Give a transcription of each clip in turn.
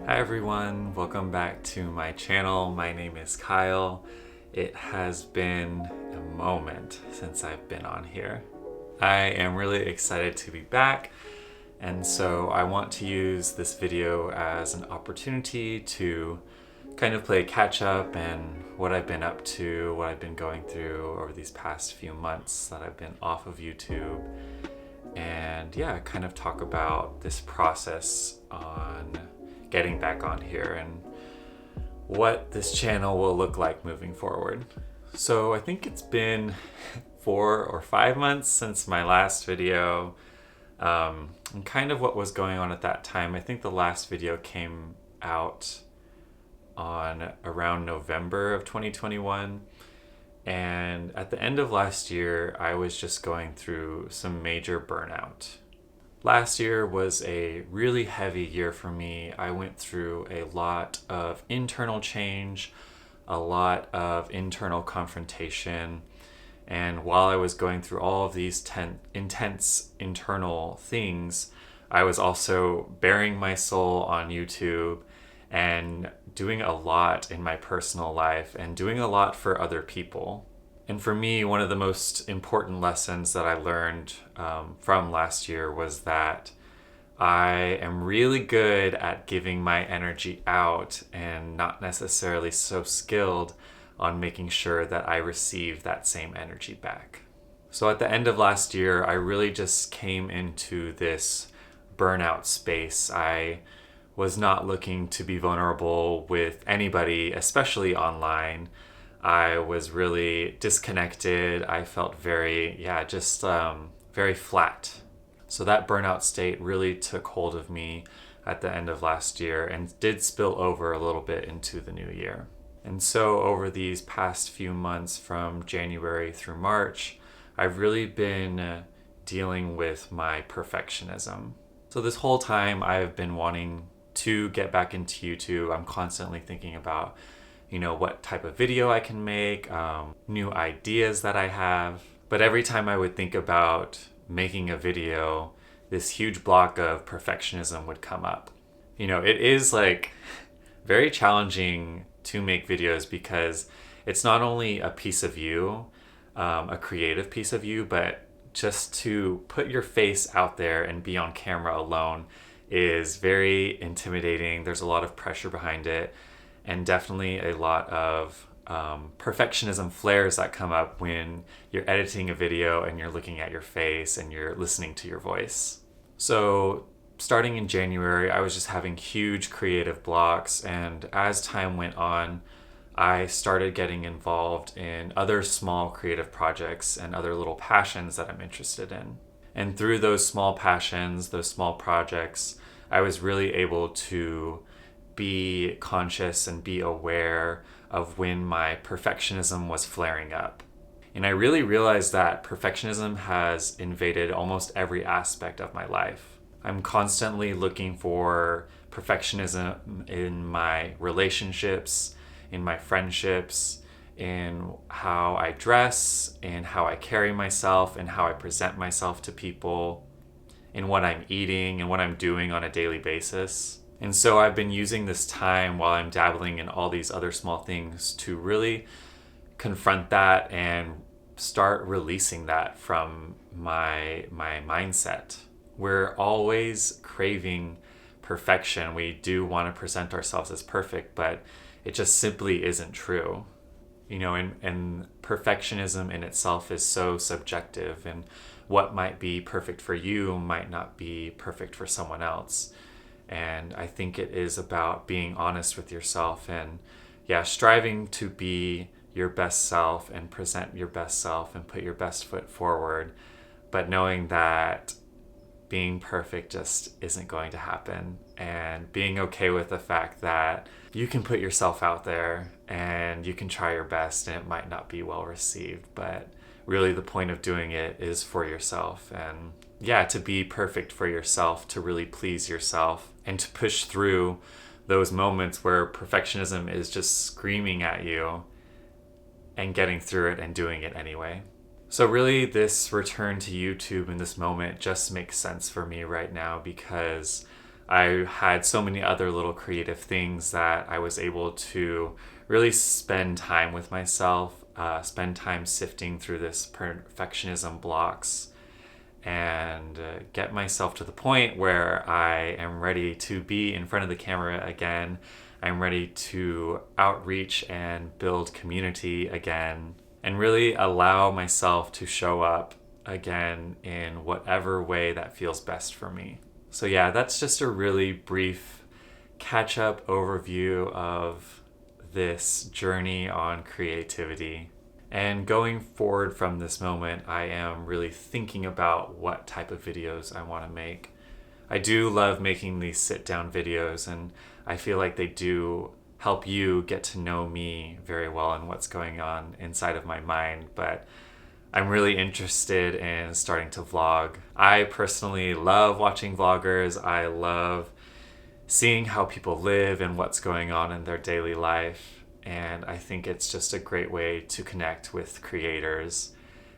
Hi everyone, welcome back to my channel. My name is Kyle. It has been a moment since I've been on here. I am really excited to be back, and so I want to use this video as an opportunity to kind of play catch up and what I've been up to, what I've been going through over these past few months that I've been off of YouTube, and yeah, kind of talk about this process on getting back on here and what this channel will look like moving forward. So I think it's been 4 or 5 months since my last video, and kind of what was going on at that time. I think the last video came out on around November of 2021, and at the end of last year I was just going through some major burnout. Last year was a really heavy year for me. I went through a lot of internal change, a lot of internal confrontation, and while I was going through all of these intense internal things, I was also bearing my soul on YouTube and doing a lot in my personal life and doing a lot for other people. And for me, one of the most important lessons that I learned from last year was that I am really good at giving my energy out and not necessarily so skilled on making sure that I receive that same energy back. So at the end of last year, I really just came into this burnout space. I was not looking to be vulnerable with anybody, especially online. I was really disconnected. I felt very flat. So that burnout state really took hold of me at the end of last year and did spill over a little bit into the new year. And so over these past few months from January through March, I've really been dealing with my perfectionism. So this whole time I've been wanting to get back into YouTube. I'm constantly thinking about what type of video I can make, new ideas that I have. But every time I would think about making a video, this huge block of perfectionism would come up. It is very challenging to make videos because it's not only a piece of you, a creative piece of you, but just to put your face out there and be on camera alone is very intimidating. There's a lot of pressure behind it. And definitely a lot of perfectionism flares that come up when you're editing a video and you're looking at your face and you're listening to your voice. So starting in January, I was just having huge creative blocks. And as time went on, I started getting involved in other small creative projects and other little passions that I'm interested in. And through those small passions, those small projects, I was really able to be conscious and be aware of when my perfectionism was flaring up. And I really realized that perfectionism has invaded almost every aspect of my life. I'm constantly looking for perfectionism in my relationships, in my friendships, in how I dress, in how I carry myself, in how I present myself to people, in what I'm eating and what I'm doing on a daily basis. And so I've been using this time while I'm dabbling in all these other small things to really confront that and start releasing that from my mindset. We're always craving perfection. We do want to present ourselves as perfect, but it just simply isn't true. And perfectionism in itself is so subjective, and what might be perfect for you might not be perfect for someone else. And I think it is about being honest with yourself and striving to be your best self and present your best self and put your best foot forward, but knowing that being perfect just isn't going to happen, and being okay with the fact that you can put yourself out there and you can try your best and it might not be well received, but really the point of doing it is for yourself, and to be perfect for yourself, to really please yourself, and to push through those moments where perfectionism is just screaming at you and getting through it and doing it anyway. So really this return to YouTube in this moment just makes sense for me right now because I had so many other little creative things that I was able to really spend time with myself, spend time sifting through this perfectionism blocks, and get myself to the point where I am ready to be in front of the camera again. I'm ready to outreach and build community again, and really allow myself to show up again in whatever way that feels best for me. So yeah, that's just a really brief catch-up overview of this journey on creativity. And going forward from this moment, I am really thinking about what type of videos I want to make. I do love making these sit-down videos, and I feel like they do help you get to know me very well and what's going on inside of my mind, but I'm really interested in starting to vlog. I personally love watching vloggers. I love seeing how people live and what's going on in their daily life. And I think it's just a great way to connect with creators.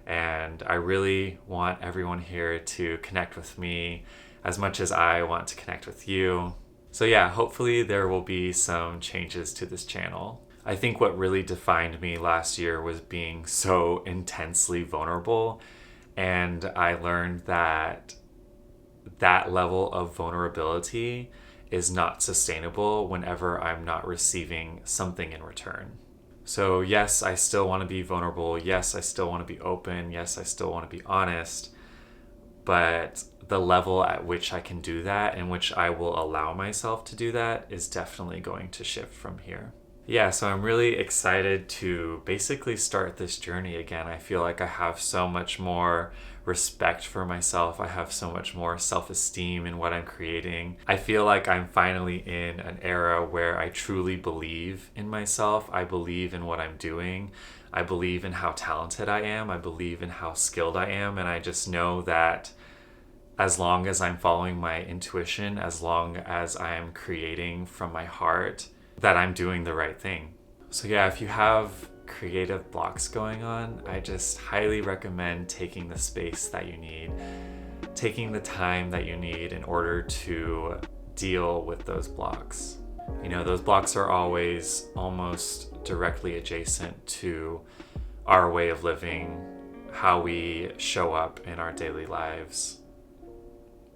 And I really want everyone here to connect with me as much as I want to connect with you. So yeah, hopefully there will be some changes to this channel. I think what really defined me last year was being so intensely vulnerable, and I learned that that level of vulnerability is not sustainable whenever I'm not receiving something in return. So yes, I still want to be vulnerable. Yes, I still want to be open. Yes, I still want to be honest. But the level at which I can do that, and which I will allow myself to do that, is definitely going to shift from here. Yeah, so I'm really excited to basically start this journey again. I feel like I have so much more respect for myself. I have so much more self-esteem in what I'm creating. I feel like I'm finally in an era where I truly believe in myself. I believe in what I'm doing. I believe in how talented I am. I believe in how skilled I am. And I just know that as long as I'm following my intuition, as long as I'm creating from my heart, that I'm doing the right thing. So yeah, if you have creative blocks going on, I just highly recommend taking the space that you need, taking the time that you need in order to deal with those blocks. You know, those blocks are always almost directly adjacent to our way of living, how we show up in our daily lives,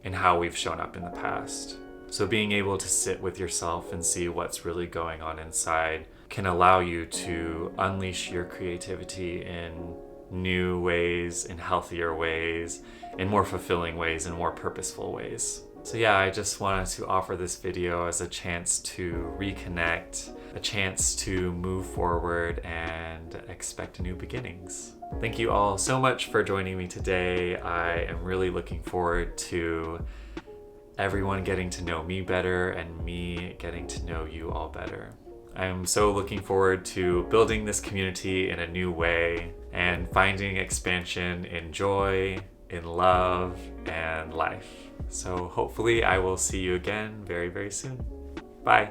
and how we've shown up in the past. So being able to sit with yourself and see what's really going on inside can allow you to unleash your creativity in new ways, in healthier ways, in more fulfilling ways, in more purposeful ways. So yeah, I just wanted to offer this video as a chance to reconnect, a chance to move forward and expect new beginnings. Thank you all so much for joining me today. I am really looking forward to everyone getting to know me better and me getting to know you all better. I'm so looking forward to building this community in a new way and finding expansion in joy, in love, and life. So hopefully I will see you again very, very soon. Bye.